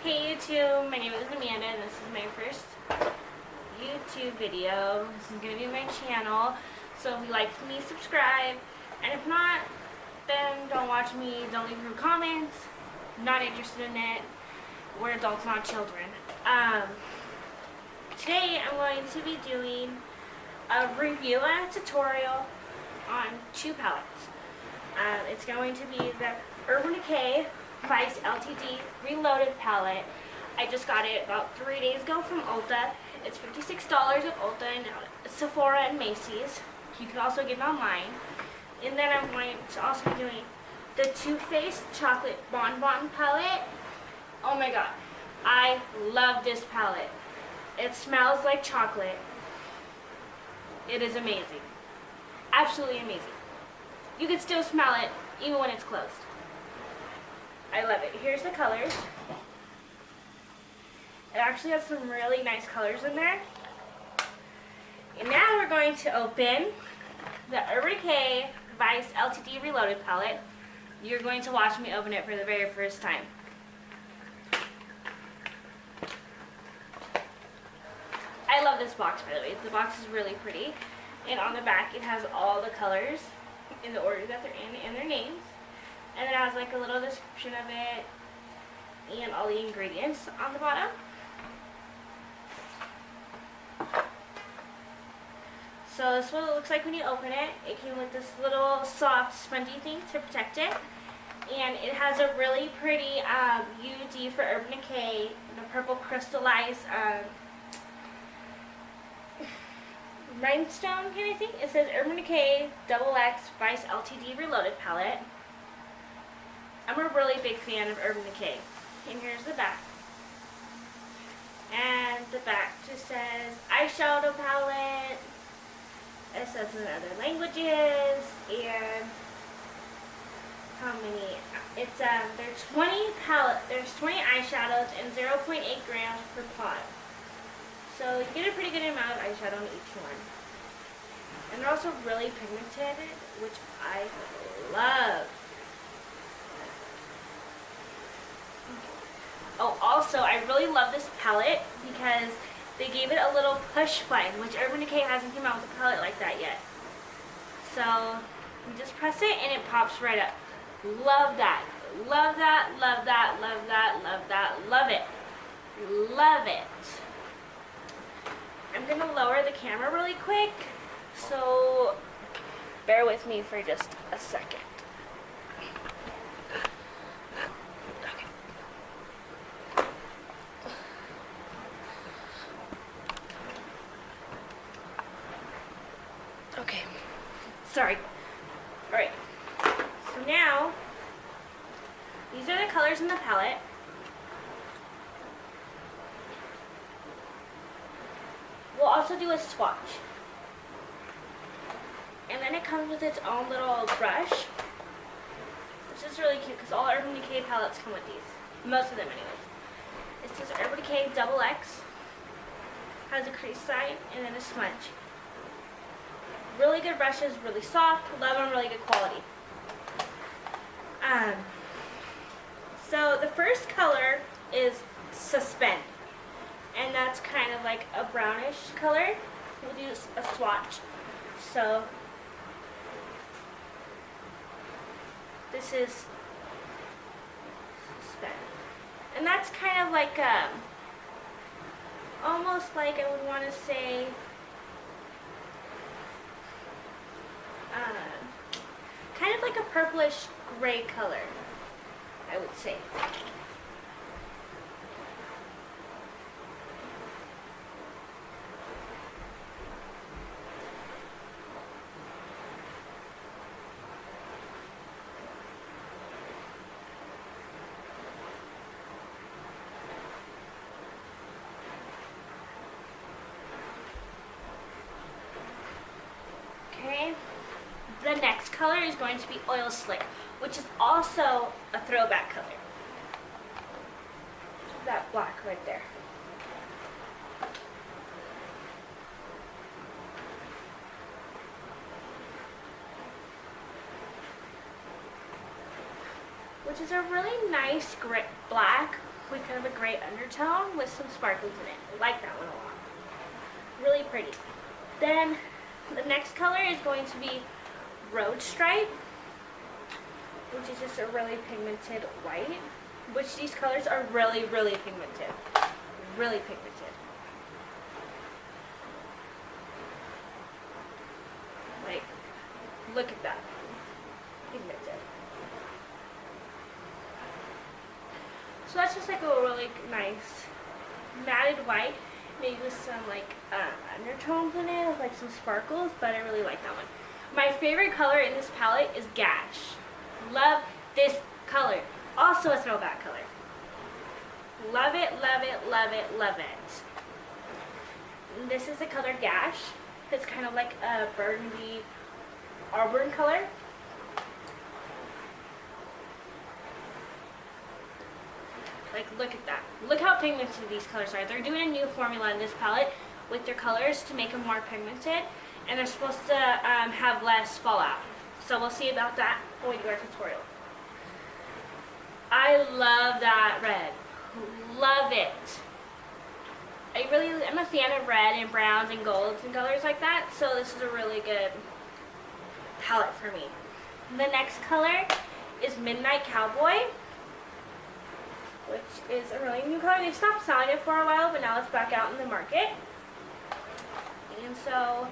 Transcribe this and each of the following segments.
Hey YouTube, my name is Amanda and this is my first YouTube video. This is going to be my channel, so if you like me, subscribe, and if not, then don't watch me, don't leave your comments, not interested in it. We're adults, not children. Today I'm going to be doing a review and a tutorial on two palettes. It's going to be the Urban Decay Vice LTD Reloaded palette. I just got it about 3 days ago from Ulta. It's $56 at Ulta and Sephora and Macy's. You can also get it online. And then I'm going to also be doing the Too Faced Chocolate Bonbon palette. Oh my god, I love this palette. It smells like chocolate. It is amazing. Absolutely amazing. You can still smell it even when it's closed. I love it. Here's the colors. It actually has some really nice colors in there. And now we're going to open the Urban Decay Vice LTD Reloaded palette. You're going to watch me open it for the very first time. I love this box, by the way. The box is really pretty. And on the back it has all the colors in the order that they're in and their names. And it has like a little description of it and all the ingredients on the bottom. So this is what it looks like when you open it. It came with this little soft spongy thing to protect it. And it has a really pretty UD for Urban Decay, the purple crystallized rhinestone kind of thing. It says Urban Decay XX Vice LTD Reloaded palette. I'm a really big fan of Urban Decay. And here's the back. And the back just says Eyeshadow palette. It says in other languages. And how many? It's there's 20 eyeshadows and 0.8 grams per pot. So you get a pretty good amount of eyeshadow in each one. And they're also really pigmented, which I love. Oh, also, I really love this palette because they gave it a little push button, which Urban Decay hasn't come out with a palette like that yet. So, you just press it and it pops right up. Love that. Love that, love that, love that, love that, love it. Love it. I'm going to lower the camera really quick, so bear with me for just a second. Okay, sorry. Alright, so now, these are the colors in the palette. We'll also do a swatch. And then it comes with its own little brush, which is really cute because all Urban Decay palettes come with these. Most of them anyways. It says Urban Decay XX, has a crease side, and then a smudge. Really good brushes, really soft, love them, really good quality. So the first color is Suspend. And that's kind of like a brownish color. We'll do a swatch. So this is Suspend. And that's kind of like almost like I would want to say kind of like a purplish gray color, I would say. Okay. The next color is going to be Oil Slick, which is also a throwback color. That black right there. Which is a really nice black with kind of a gray undertone with some sparkles in it. I like that one a lot. Really pretty. Then the next color is going to be Road Stripe, which is just a really pigmented white, which these colors are really, really pigmented. Really pigmented. Like, look at that. Pigmented. So that's just like a really nice matted white, maybe with some like undertones in it, like some sparkles, but I really like that one. My favorite color in this palette is Gash. Love this color. Also a throwback color. Love it, love it, love it, love it. This is the color Gash. It's kind of like a burgundy auburn color. Like, look at that. Look how pigmented these colors are. They're doing a new formula in this palette with their colors to make them more pigmented, and they're supposed to have less fallout. So we'll see about that when we do our tutorial. I love that red. Love it. I'm a fan of red and browns and golds and colors like that, so this is a really good palette for me. The next color is Midnight Cowboy, which is a really new color. They stopped selling it for a while, but now it's back out in the market. And so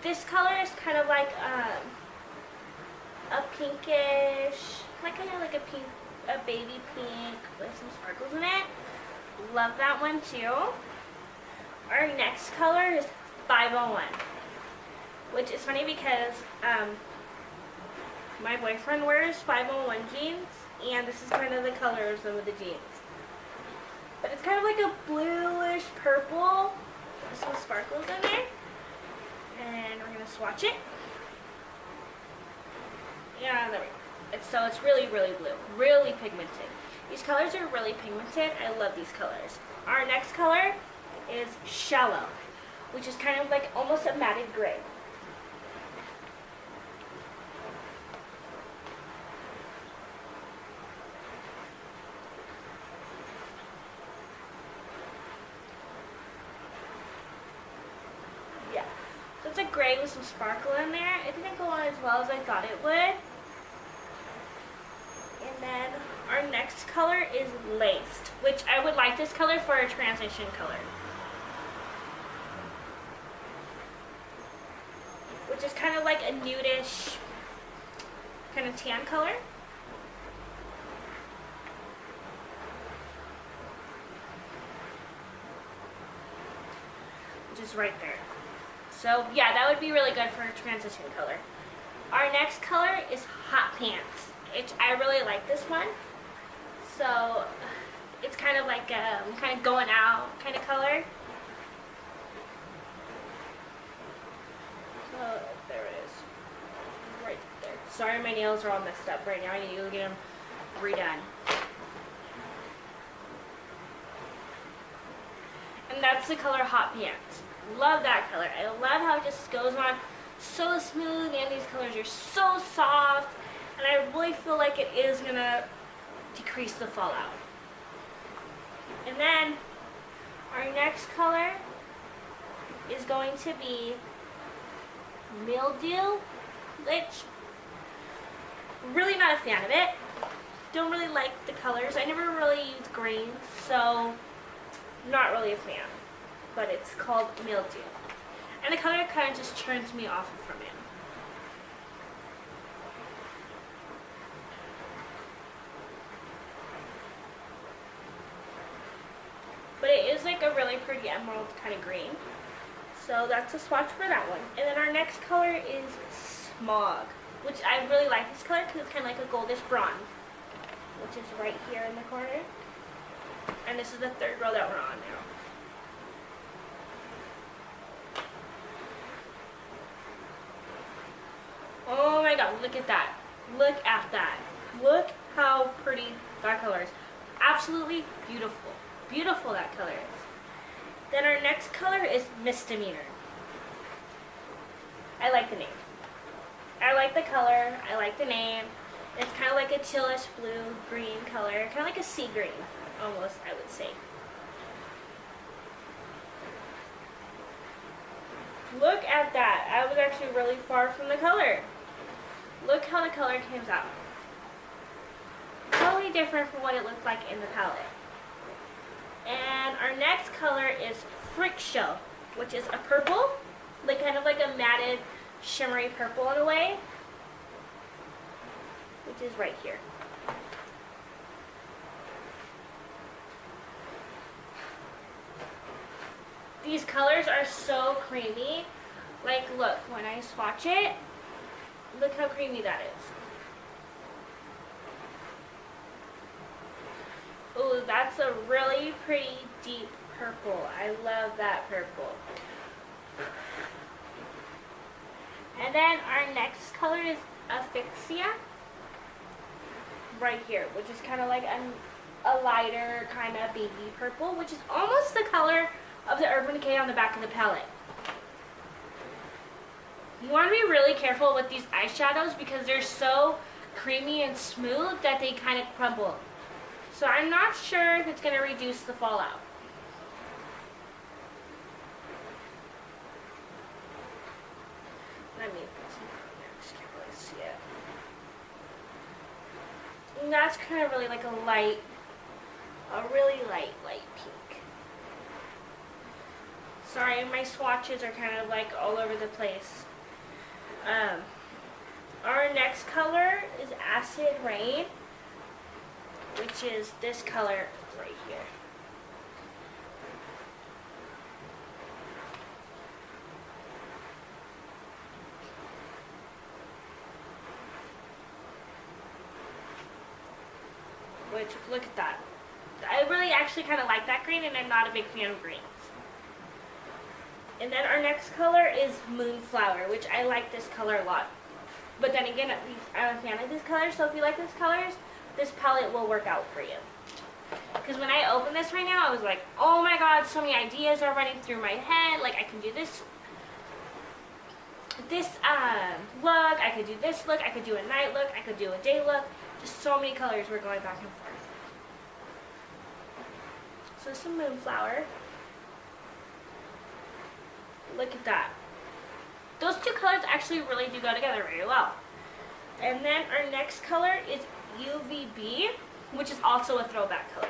this color is kind of like a pinkish, like kind of like a baby pink with some sparkles in it. Love that one too. Our next color is 501, which is funny because my boyfriend wears 501 jeans, and this is kind of the color of some of the jeans. But it's kind of like a bluish purple with some sparkles in there. And we're going to swatch it. Yeah, there we go. So it's really, really blue. Really pigmented. These colors are really pigmented. I love these colors. Our next color is Shallow, which is kind of like almost a matted gray. Yeah. So it's a gray with some sparkle in there. It didn't go on as well as I thought it would. And then our next color is Laced, which I would like this color for a transition color. Which is kind of like a nudish, kind of tan color. Which is right there. So yeah, that would be really good for a transition color. Our next color is Hot Pants, which I really like this one. So it's kind of like kind of going out kind of color. So there it is, right there. Sorry, my nails are all messed up right now. I need to get them redone. And that's the color Hot Pants. Love that color. I love how it just goes on so smooth, and these colors are so soft, and I really feel like it is gonna decrease the fallout. And then our next color is going to be Mildew, which really not a fan of it. Don't really like the colors. I never really used greens, so not really a fan. But it's called Mildew. And the color kind of just turns me off from it. But it is like a really pretty emerald kind of green. So that's a swatch for that one. And then our next color is Smog, which I really like this color because it's kind of like a goldish bronze, which is right here in the corner. And this is the third row that we're on now. Oh my god, look at that. Look at that. Look how pretty that color is. Absolutely beautiful. Beautiful that color is. Then our next color is Misdemeanor. I like the name. I like the color. I like the name. It's kind of like a tealish blue green color, kind of like a sea green, almost, I would say. Look at that. I was actually really far from the color. Look how the color came out. Totally different from what it looked like in the palette. And our next color is Freak Show, which is a purple, like kind of like a matted, shimmery purple in a way, which is right here. These colors are so creamy. Like, look, when I swatch it, look how creamy that is. Ooh, that's a really pretty deep purple. I love that purple. And then our next color is Asphyxia, right here, which is kind of like a lighter kind of baby purple, which is almost the color of the Urban Decay on the back of the palette. You want to be really careful with these eyeshadows because they're so creamy and smooth that they kind of crumble. So I'm not sure if it's going to reduce the fallout. Let me put some on there. Just can't really see it. And that's kind of really like a really light pink. Sorry, my swatches are kind of like all over the place. Our next color is Acid Rain, which is this color right here. Which, look at that. I really actually kind of like that green, and I'm not a big fan of greens. And then our next color is Moonflower, which I like this color a lot. But then again, I'm a fan of these colors, so if you like these colors, this palette will work out for you. Because when I open this right now, I was like, oh my god, so many ideas are running through my head. Like, I can do this look, I could do this look, I could do a night look, I could do a day look. Just so many colors were going back and forth. So some Moonflower. Look at that. Those two colors actually really do go together very well. And then our next color is UVB, which is also a throwback color,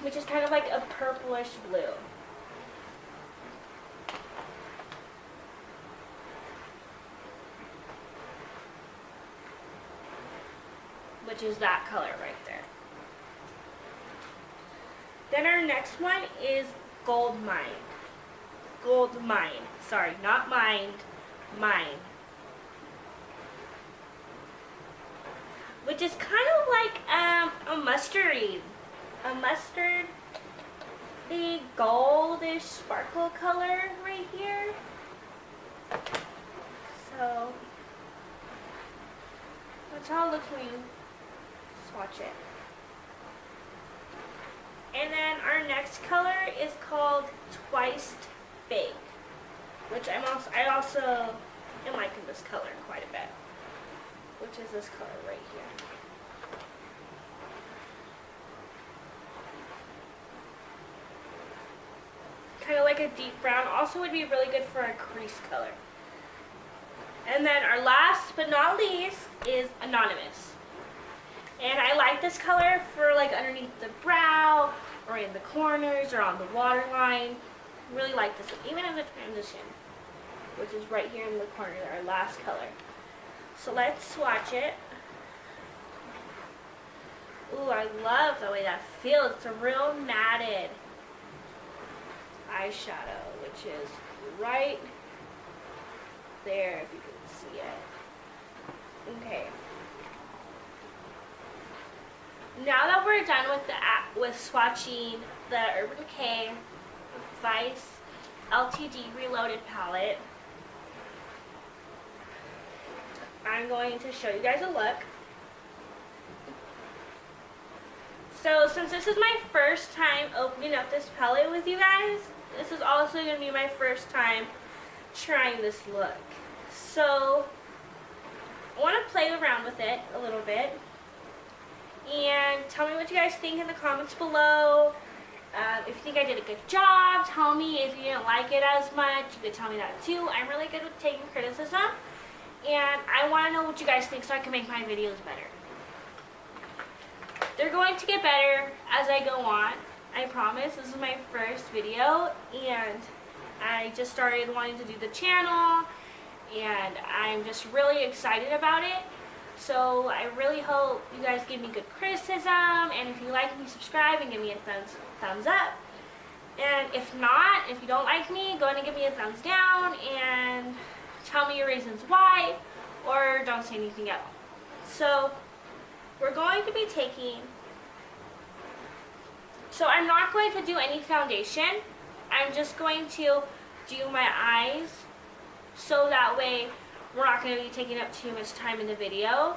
which is kind of like a purplish blue. Which is that color right there. Then our next one is Gold Mine. Gold Mine. Sorry, not mind, mine. Which is kind of like a mustardy. A mustardy goldish sparkle color right here. So that's how it looks when you swatch it. And then our next color is called Twice Big, which I also am liking this color quite a bit, which is this color right here. Kind of like a deep brown. Also would be really good for a crease color. And then our last but not least is Anonymous. And I like this color for like underneath the brow or in the corners or on the waterline. Really like this one, even as a transition, which is right here in the corner, our last color. So let's swatch it. Ooh, I love the way that feels. It's a real matted eyeshadow, which is right there if you can see it. Okay. Now that we're done with swatching the Urban Decay Vice LTD Reloaded palette, I'm going to show you guys a look. So since this is my first time opening up this palette with you guys, this is also going to be my first time trying this look. So I want to play around with it a little bit. And tell me what you guys think in the comments below. If you think I did a good job, tell me. If you didn't like it as much, you could tell me that too. I'm really good with taking criticism. And I want to know what you guys think so I can make my videos better. They're going to get better as I go on. I promise. This is my first video. And I just started wanting to do the channel. And I'm just really excited about it. So I really hope you guys give me good criticism, and if you like me, subscribe and give me a thumbs up. And if not, if you don't like me, go ahead and give me a thumbs down and tell me your reasons why, or don't say anything at all. So we're going to be taking, so I'm not going to do any foundation. I'm just going to do my eyes, so that way we're not going to be taking up too much time in the video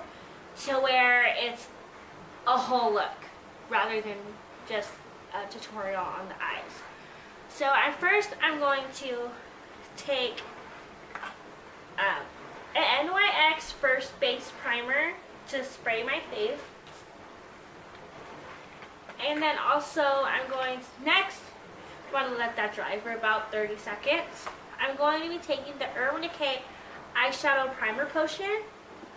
to where it's a whole look rather than just a tutorial on the eyes. So at first I'm going to take an NYX First Base Primer to spray my face. And then also I'm going to, next, I want to let that dry for about 30 seconds. I'm going to be taking the Decay Eyeshadow Primer Potion.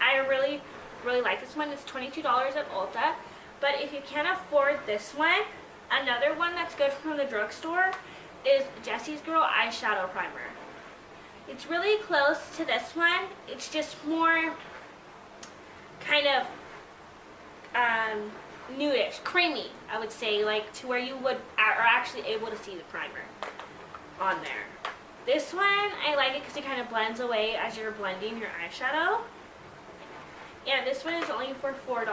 I really like this one. It's $22 at Ulta. But if you can't afford this one, another one that's good from the drugstore is Jessie's Girl Eyeshadow Primer. It's really close to this one. It's just more kind of nudish, creamy, I would say, like to where you are actually able to see the primer on there. This one, I like it because it kind of blends away as you're blending your eyeshadow. And this one is only for $4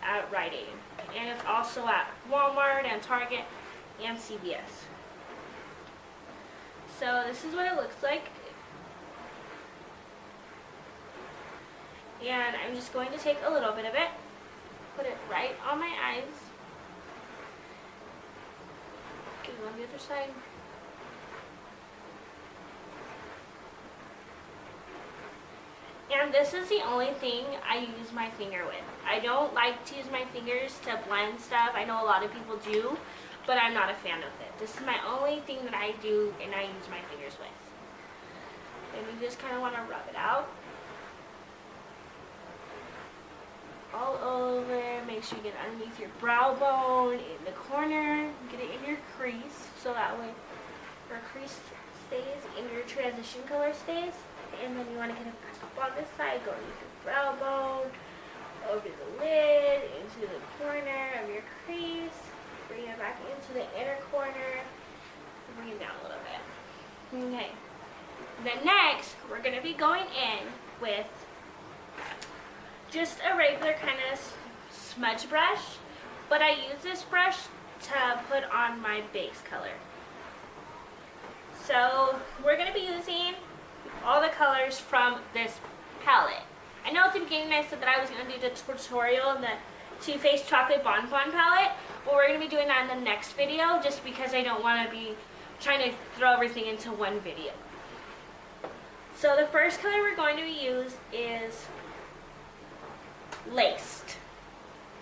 at Rite Aid. And it's also at Walmart and Target and CVS. So this is what it looks like. And I'm just going to take a little bit of it, put it right on my eyes. Get it on the other side. And this is the only thing I use my finger with. I don't like to use my fingers to blend stuff. I know a lot of people do, but I'm not a fan of it. This is my only thing that I do and I use my fingers with. And you just kind of want to rub it out. All over. Make sure you get underneath your brow bone, in the corner. Get it in your crease so that way your crease stays and your transition color stays. And then you want to get it back up on this side, go underneath your brow bone, over the lid, into the corner of your crease, bring it back into the inner corner, and bring it down a little bit. Okay. Then next, we're going to be going in with just a regular kind of smudge brush, but I use this brush to put on my base color. So we're going to be using all the colors from this palette. I know at the beginning I said that I was going to do the tutorial in the Too Faced Chocolate Bonbon palette, but we're going to be doing that in the next video just because I don't want to be trying to throw everything into one video. So the first color we're going to use is Laced,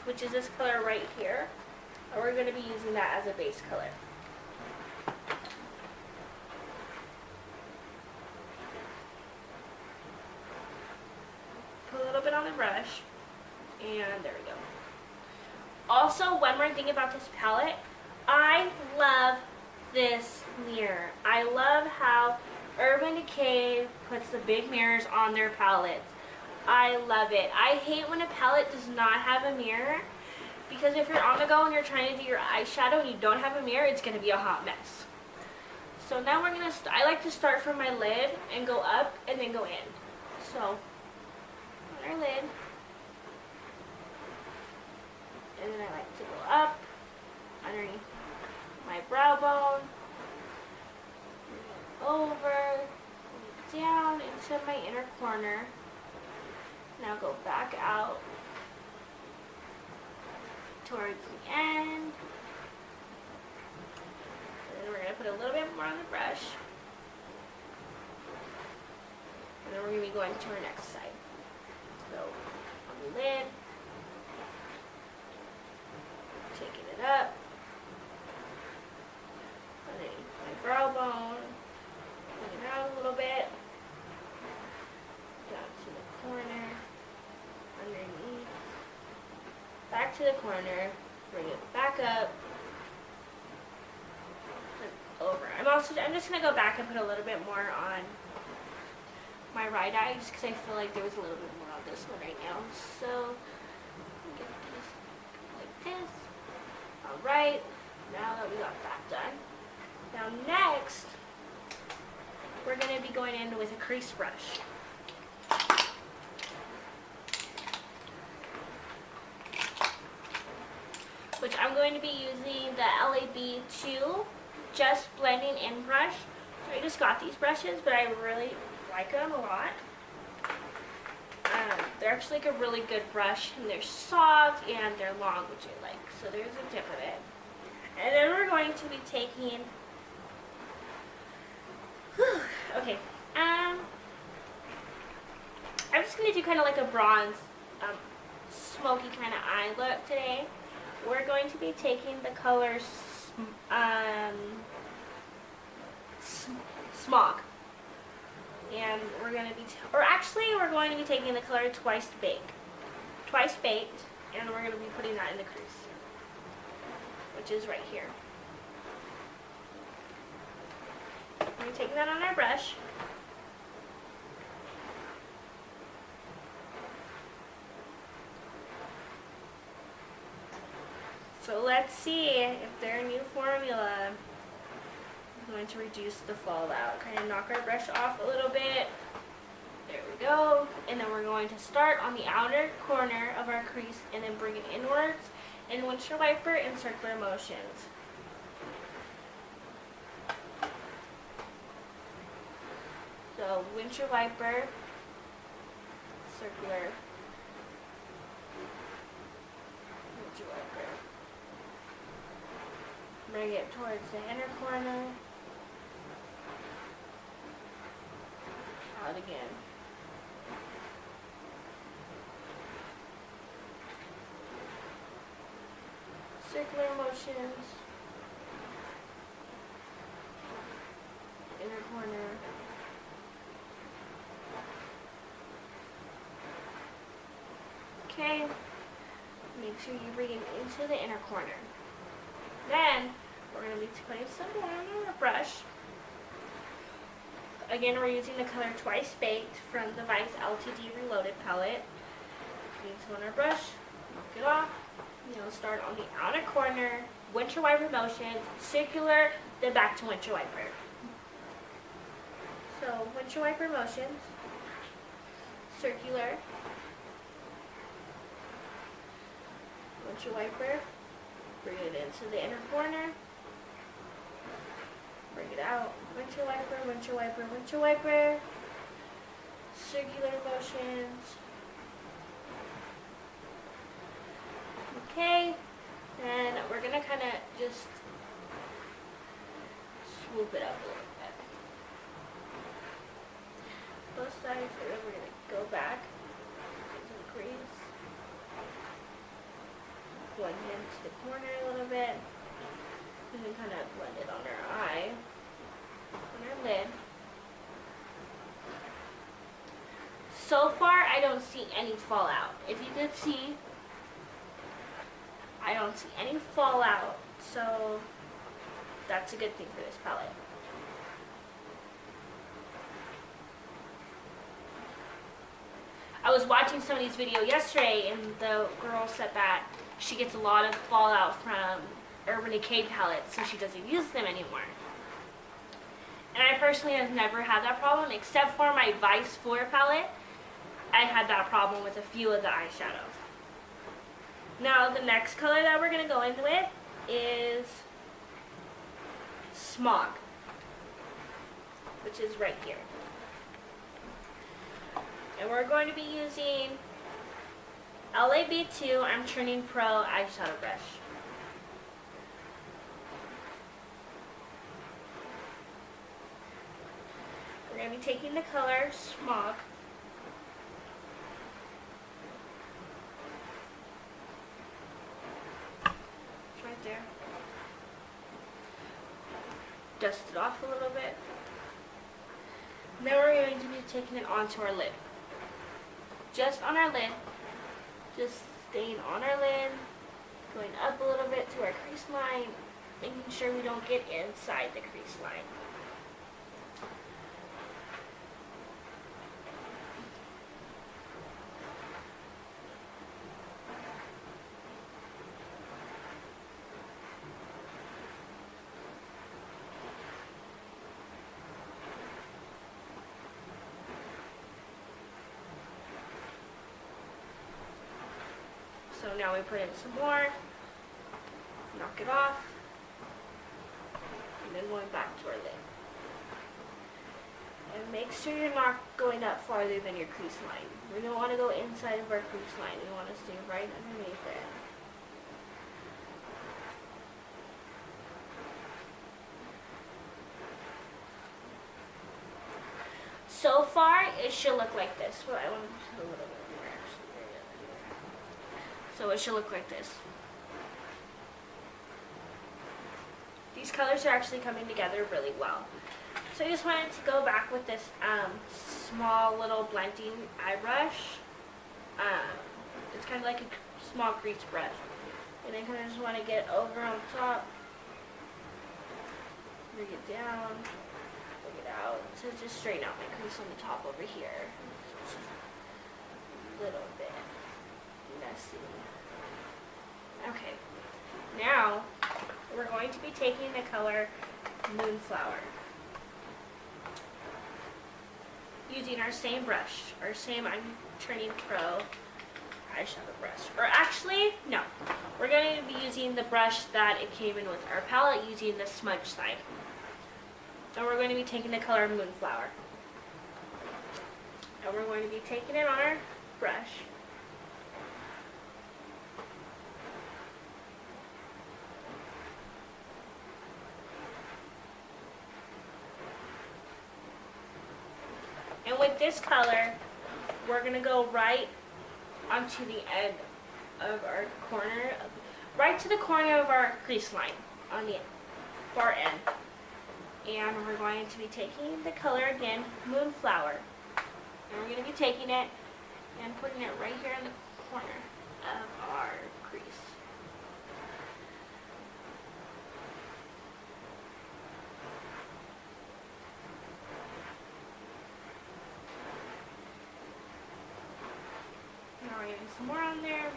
which is this color right here. And we're going to be using that as a base color. Put a little bit on the brush, and there we go. Also, one more thing about this palette, I love this mirror. I love how Urban Decay puts the big mirrors on their palettes. I love it. I hate when a palette does not have a mirror, because if you're on the go and you're trying to do your eyeshadow and you don't have a mirror, it's going to be a hot mess. So now we're going to, I like to start from my lid and go up and then go in. So our lid, and then I like to go up underneath my brow bone, over, down into my inner corner. Now go back out towards the end, and then we're going to put a little bit more on the brush, and then we're going to be going to our next side. So on the lid, taking it up, underneath my brow bone, bring it out a little bit, down to the corner, underneath, back to the corner, bring it back up, and over. I'm just gonna go back and put a little bit more on my right eye, just because I feel like there was a little bit more on this one right now. So get this like this. All right. Now that we got that done, now next we're gonna be going in with a crease brush. Which I'm going to be using the L.A.B. 2 Just Blending In brush. So I just got these brushes, but I really like them a lot. They're actually like a really good brush, and they're soft and they're long, which I like. So there's a tip of it. And then we're going to be taking, okay, I'm just going to do kind of like a bronze, smoky kind of eye look today. We're going to be taking the color Smog. And we're going to be, we're going to be taking the color Twice Baked, and we're going to be putting that in the crease, which is right here. We're taking that on our brush. So let's see if their new formula is going to reduce the fallout. Kind of knock our brush off a little bit. There we go. And then we're going to start on the outer corner of our crease and then bring it inwards in windshield wiper in circular motions. So windshield wiper, circular, windshield wiper. Bring it towards the inner corner. Out again. Circular motions. Inner corner. Okay. Make sure you bring it into the inner corner. Then we're going to be putting some more on our brush. Again, we're using the color Twice Baked from the Vice LTD Reloaded palette. Putting some on our brush, knock it off. Start on the outer corner, windshield wiper motions, circular, then back to windshield wiper. So windshield wiper motions, circular, windshield wiper. Bring it into the inner corner. Bring it out. Windshield wiper, windshield wiper, windshield wiper. Circular motions. Okay. And we're going to kind of just swoop it up a little bit. Both sides, and then we're going to go back into the crease. Blend into the corner a little bit, and then kind of blend it on our eye, on our lid. So far, I don't see any fallout. If you could see, I don't see any fallout, so that's a good thing for this palette. I was watching somebody's video yesterday, and the girl said that she gets a lot of fallout from Urban Decay palettes, so she doesn't use them anymore. And I personally have never had that problem, except for my Vice 4 palette. I had that problem with a few of the eyeshadows. Now, the next color that we're going to go in with is Smog, which is right here. And we're going to be using L.A.B. 2 I'm Turning Pro eyeshadow brush. We're going to be taking the color Smog. dust it off a little bit. Now we're going to be taking it onto our lid. Just on our lid. Just staying on our lid. Going up a little bit to our crease line. Making sure we don't get inside the crease line. So now we put in some more, knock it off, and then going back to our lid. And make sure you're not going up farther than your crease line. We don't want to go inside of our crease line. We want to stay right underneath it. So far, it should look like this. Well, I want to put a little bit more actually. So it should look like this. These colors are actually coming together really well. So I just wanted to go back with this small little blending eye brush. It's kind of like a small crease brush. And I kind of just want to get over on top, bring it down, bring it out, to just straighten out my crease on the top over here. Just a little bit messy. Okay, now we're going to be taking the color Moonflower. Using our same brush, our same I'm Turning Pro eyeshadow brush. Or actually, no. We're going to be using the brush that it came in with our palette, using the Smudge side. And we're going to be taking the color Moonflower. And we're going to be taking it on our brush. And with this color, we're going to go right onto the end of our corner, right to the corner of our crease line on the far end. And we're going to be taking the color again, Moonflower. And we're going to be taking it and putting it right here in the corner of our crease. Now we're getting some more on there.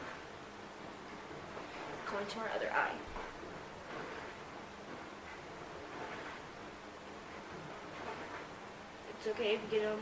Going to our other eye. It's okay if you get them